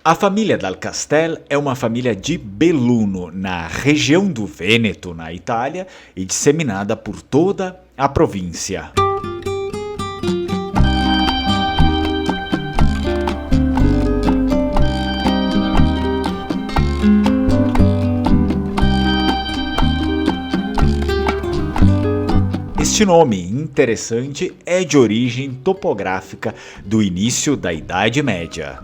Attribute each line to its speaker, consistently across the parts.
Speaker 1: A família Dal Castel é uma família de Belluno, na região do Vêneto, na Itália, e disseminada por toda a província. Este nome interessante é de origem topográfica do início da Idade Média.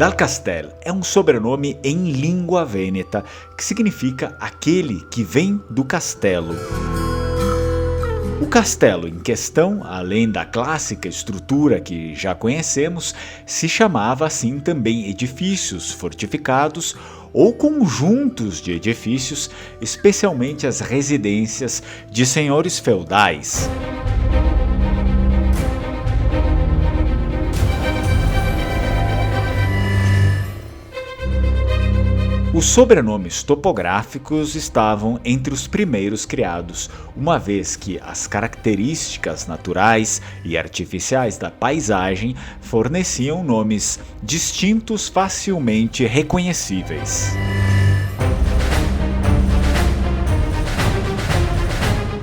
Speaker 1: Dal Castel é um sobrenome em língua vêneta que significa aquele que vem do castelo. O castelo em questão, além da clássica estrutura que já conhecemos, se chamava assim também edifícios fortificados ou conjuntos de edifícios, especialmente as residências de senhores feudais. Os sobrenomes topográficos estavam entre os primeiros criados, uma vez que as características naturais e artificiais da paisagem forneciam nomes distintos facilmente reconhecíveis.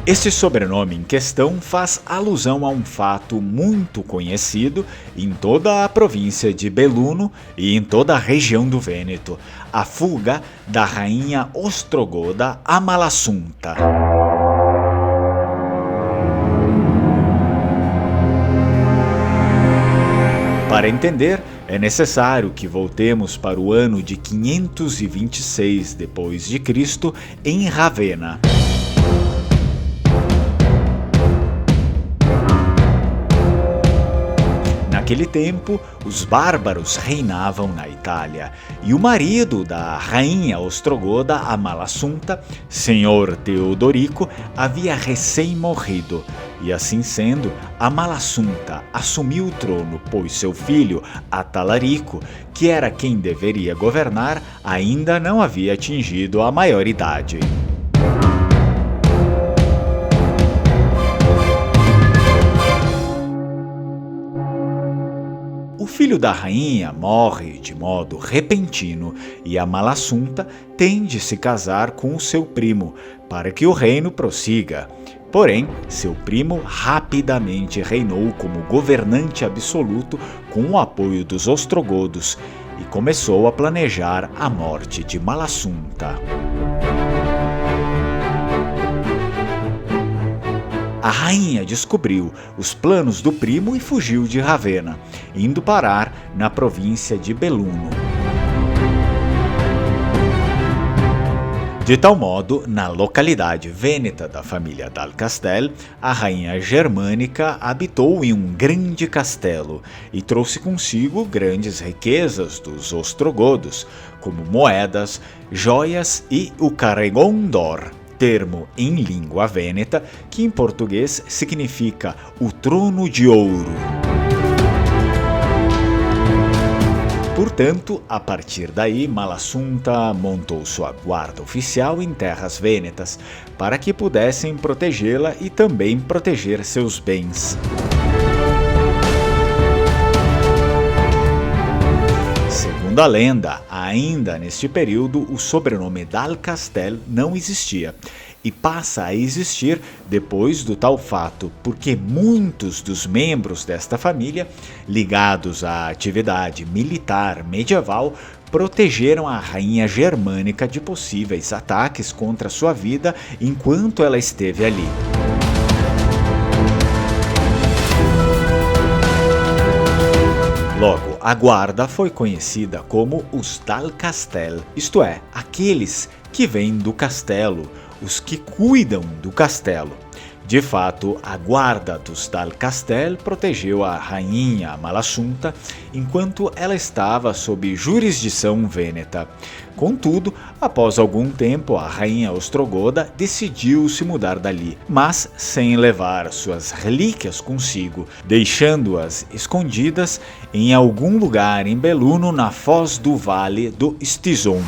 Speaker 1: Este sobrenome em questão faz alusão a um fato muito conhecido em toda a província de Belluno e em toda a região do Vêneto, a fuga da rainha ostrogoda Amalasuntha. Para entender, é necessário que voltemos para o ano de 526 d.C. em Ravenna. Naquele tempo, os bárbaros reinavam na Itália, e o marido da rainha ostrogoda Amalasuntha, senhor Teodorico, havia recém morrido, e assim sendo, Amalasuntha assumiu o trono, pois seu filho Atalarico, que era quem deveria governar, ainda não havia atingido a maioridade. O filho da rainha morre de modo repentino e Amalasuntha tem de se casar com o seu primo para que o reino prossiga. Porém, seu primo rapidamente reinou como governante absoluto com o apoio dos ostrogodos e começou a planejar a morte de Malasuntha. A rainha descobriu os planos do primo e fugiu de Ravenna, indo parar na província de Belluno. De tal modo, na localidade vêneta da família Dal Castel, a rainha germânica habitou em um grande castelo e trouxe consigo grandes riquezas dos ostrogodos, como moedas, joias e o Carregon d'Or, termo em língua vêneta que em português significa o trono de ouro. Portanto, a partir daí, Malasuntha montou sua guarda oficial em terras vênetas para que pudessem protegê-la e também proteger seus bens. Segundo a lenda, ainda neste período o sobrenome Dal Castel não existia e passa a existir depois do tal fato, porque muitos dos membros desta família, ligados à atividade militar medieval, protegeram a rainha germânica de possíveis ataques contra sua vida enquanto ela esteve ali. Logo, a guarda foi conhecida como os Dal Castel, isto é, aqueles que vêm do castelo, os que cuidam do castelo. De fato, a guarda dos Dal Castel protegeu a rainha Malasuntha enquanto ela estava sob jurisdição vêneta. Contudo, após algum tempo, a rainha ostrogoda decidiu se mudar dali, mas sem levar suas relíquias consigo, deixando-as escondidas em algum lugar em Belluno, na foz do vale do Stizon.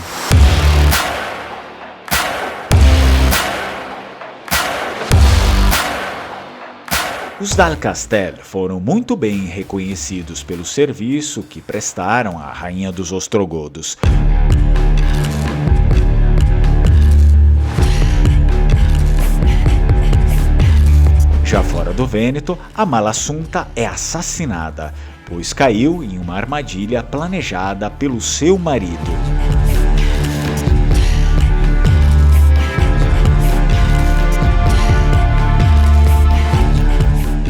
Speaker 1: Os Dal Castel foram muito bem reconhecidos pelo serviço que prestaram à Rainha dos Ostrogodos. Já fora do Vêneto, a Malasuntha é assassinada, pois caiu em uma armadilha planejada pelo seu marido.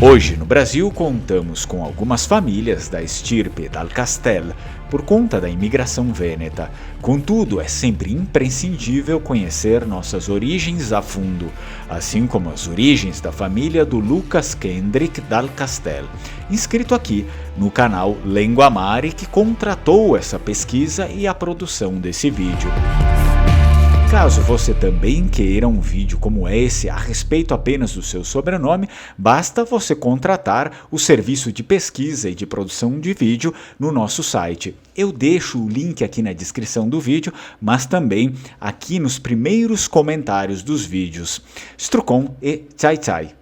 Speaker 1: Hoje, no Brasil, contamos com algumas famílias da estirpe Dal Castel por conta da imigração vêneta. Contudo, é sempre imprescindível conhecer nossas origens a fundo, assim como as origens da família do Lucas Kendrick Dal Castel, inscrito aqui no canal Lenguamare, que contratou essa pesquisa e a produção desse vídeo. Caso você também queira um vídeo como esse a respeito apenas do seu sobrenome, basta você contratar o serviço de pesquisa e de produção de vídeo no nosso site. Eu deixo o link aqui na descrição do vídeo, mas também aqui nos primeiros comentários dos vídeos. Strukon e tchai tchai!